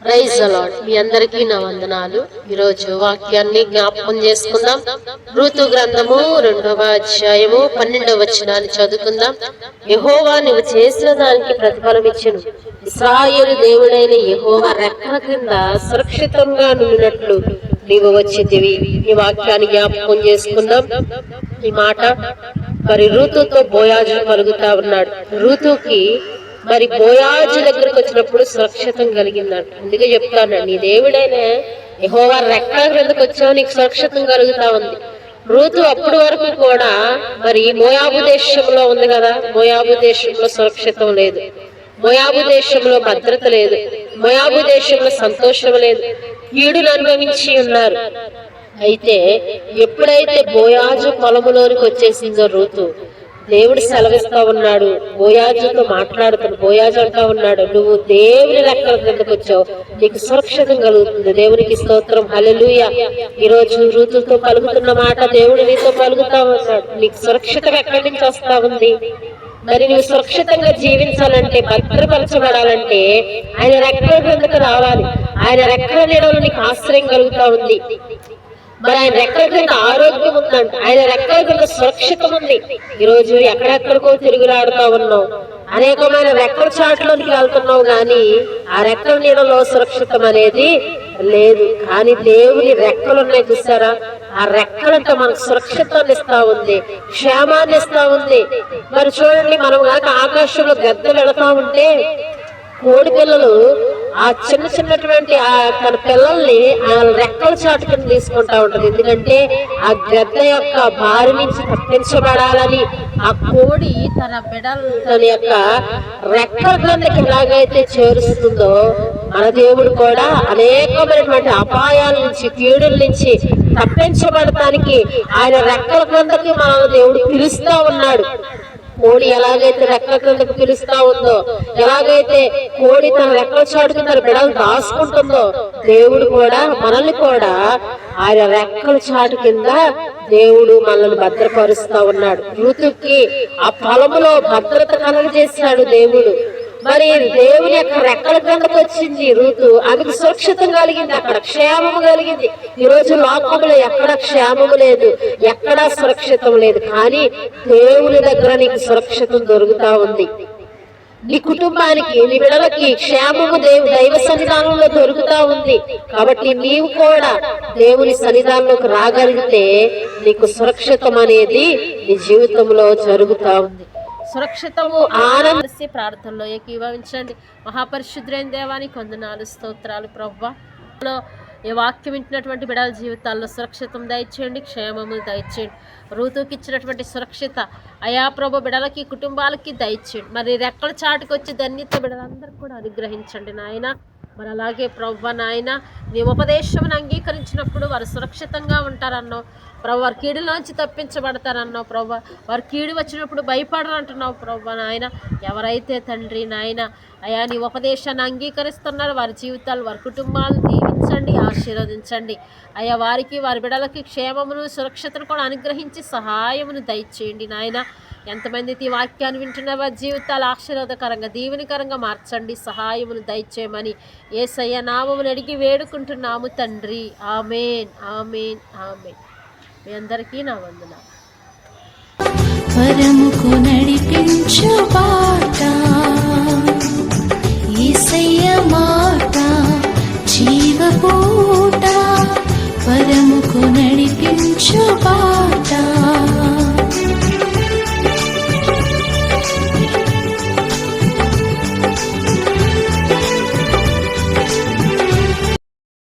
Praise the lord. మీ అందరికీ నా వందనాలు. ఈరోజు వాక్యాన్ని జ్ఞాపకం చేసుకుందాం. ఋతు గ్రంథము 2వ అధ్యాయము 12వ వచనాన్ని చదువుకుందాం. యెహోవా నీవు చేసిన దానికి ప్రతిఫలం ఇచ్చెను. ఇశ్రాయేలు దేవుడైన యెహోవా రెక్కల క్రింద సురక్షితంగా నుండినట్లు నీవు వచ్చితివి. ఈ వాక్యాన్ని జ్ఞాపకం చేసుకుందాం. ఈ మాట మరి ఋతుతో బోయాజు కలుగుతా ఉన్నాడు. ఋతుకి మరి బోయాజు దగ్గరకు వచ్చినప్పుడు సురక్షితం కలిగిందంట. అందుకే చెప్తాను, నీ దేవుడైన యెహోవా రెక్కల క్రిందకు వచ్చావు, నీకు సురక్షితం కలుగుతా ఉంది. ఋతు అప్పటి వరకు కూడా మరి మోయాబు దేశంలో ఉంది కదా, మోయాబు దేశంలో సురక్షితం లేదు, మోయాబు దేశంలో భద్రత లేదు, మోయాబు దేశంలో సంతోషం లేదు, కీడును అనుభవించి ఉన్నారు. అయితే ఎప్పుడైతే బోయాజు పొలములోనికి వచ్చేసిందో ఋతు, దేవుడు సెలవిస్తా ఉన్నాడు, బోయాజుతో మాట్లాడుతాడు. బోయాజు అంటా ఉన్నాడు, నువ్వు దేవుని రెక్కల కిందకు వచ్చావు, నీకు సురక్షితం కలుగుతుంది. దేవునికి స్తోత్రం, హల్లెలూయా. ఈ రోజు ఋతుతో పలుకుతున్న మాట దేవుడు నీతో పలుకుతా ఉన్నాడు. నీకు సురక్షితం ఎక్కడి నుంచి వస్తా ఉంది? మరి నువ్వు సురక్షితంగా జీవించాలంటే, భద్రపరచబడాలంటే ఆయన రెక్కల కిందకు రావాలి. ఆయన రెక్కల నీడలో నీకు ఆశ్రయం కలుగుతా ఉంది. మరి ఆయన రెక్కల కింద ఆరోగ్యం ఉందంట, ఆయన రెక్కల కింద సురక్షితం ఉంది. ఈరోజు ఎక్కడెక్కడికో తిరుగులాడుతా ఉన్నావు, అనేకమైన రెక్కల చాట్లోనికి వెళ్తున్నావు, కానీ ఆ రెక్కల నీడలో సురక్షితం అనేది లేదు. కానీ దేవుని రెక్కలు ఉన్నాయి చూసారా, ఆ రెక్కలంటే మనకు సురక్షితాన్ని ఇస్తా ఉంది, క్షేమాన్ని ఇస్తా ఉంది. మరి చూడండి, మనం కాక ఆకాశంలో గద్దెలు వెళతా ఉంటే కోడి పిల్లలు ఆ చిన్నటువంటి ఆ తన పిల్లల్ని ఆ రెక్కల చాటు కింద తీసుకుంటా ఉంటది. ఎందుకంటే ఆ గద్ద యొక్క బారి నుంచి తప్పించబడాలని ఆ కోడి తన బిడ్డలు తన యొక్క రెక్కల కిందకి ఎలాగైతే చేరుస్తుందో, మన దేవుడు కూడా అనేకమైనటువంటి అపాయాల నుంచి, కీడుల నుంచి తప్పించబడటానికి ఆయన రెక్కల కిందకి మన దేవుడు పిలుస్తా ఉన్నాడు. కోడి ఎలాగైతే రెక్కల కిందకు పిలుస్తా ఉందో, ఎలాగైతే కోడి తన రెక్కల చాటుకు తన బిడ్డలు దాచుకుంటుందో, దేవుడు కూడా మనల్ని కూడా ఆయన రెక్కల చాటు కింద దేవుడు మనల్ని భద్రపరుస్తా ఉన్నాడు. ఋతుకి ఆ పొలములో భద్రత కలుగజేశాడు దేవుడు. మరి దేవుని యొక్క రెక్కల కిందకు వచ్చింది ఋతు, ఆమెకు సురక్షితం కలిగింది, అక్కడ క్షేమము కలిగింది. ఈ రోజు లోకంలో ఎక్కడ క్షేమము లేదు, ఎక్కడా సురక్షితం లేదు, కానీ దేవుని దగ్గర నీకు సురక్షితం దొరుకుతా ఉంది. నీ కుటుంబానికి, నీ బిడ్డలకి క్షేమము దైవ సన్నిధానంలో దొరుకుతా ఉంది. కాబట్టి నీవు కూడా దేవుని సన్నిధానంలోకి రాగలిగితే నీకు సురక్షితం అనేది నీ జీవితంలో జరుగుతా ఉంది. సురక్షితము ఆనందించి ప్రార్థనలో ఏకీభవించండి. మహాపరిశుద్ధులైన దేవానికి వందనాలు, స్తోత్రాలు ప్రభువా. ఈ వాక్యం వింటున్నటువంటి బిడ్డల జీవితాల్లో సురక్షితం దయచేయండి, క్షేమము దయచేయండి. ఋతువుకి ఇచ్చినటువంటి సురక్షిత అయా ప్రభు బిడ్డలకి, కుటుంబాలకి దయచేయండి. మరి రెక్కల చాటుకు వచ్చి ధన్యత బిడ్డలందరికీ కూడా అనుగ్రహించండి నాయన. మరి అలాగే ప్రభు నాయన, నీ ఉపదేశమును అంగీకరించినప్పుడు వారు సురక్షితంగా ఉంటారన్నావు ప్రభు, వారి కీడులోంచి తప్పించబడతారన్నావు ప్రభు. వారి కీడు వచ్చినప్పుడు భయపడరు అంటున్నావు ప్రభు నాయన. ఎవరైతే తండ్రి నాయన అయా నీ ఉపదేశాన్ని అంగీకరిస్తున్నారు, వారి జీవితాలు, వారి కుటుంబాలు దీవించండి, ఆశీర్వదించండి అయ్యా. వారికి, వారి బిడ్డలకి క్షేమమును, సురక్షతను కూడా అనుగ్రహించి సహాయమును దయచేయండి నాయన. ఎంతమంది ఈ వాక్యాన్ని వింటున్న వారి జీవితాలు ఆశీర్వాదకరంగా, దీవెనకరంగా మార్చండి, సహాయమును దయచేయమని యేసయ్య నామమును అడిగి వేడుకుంటున్నాము తండ్రి. ఆమేన్, ఆమేన్, ఆమేన్. మీ అందరికీ నా వందనాలు. పరముకు నడిపించు బాట యేసయ్య మాట, జీవపూట పరముకు నడిపించు బాట.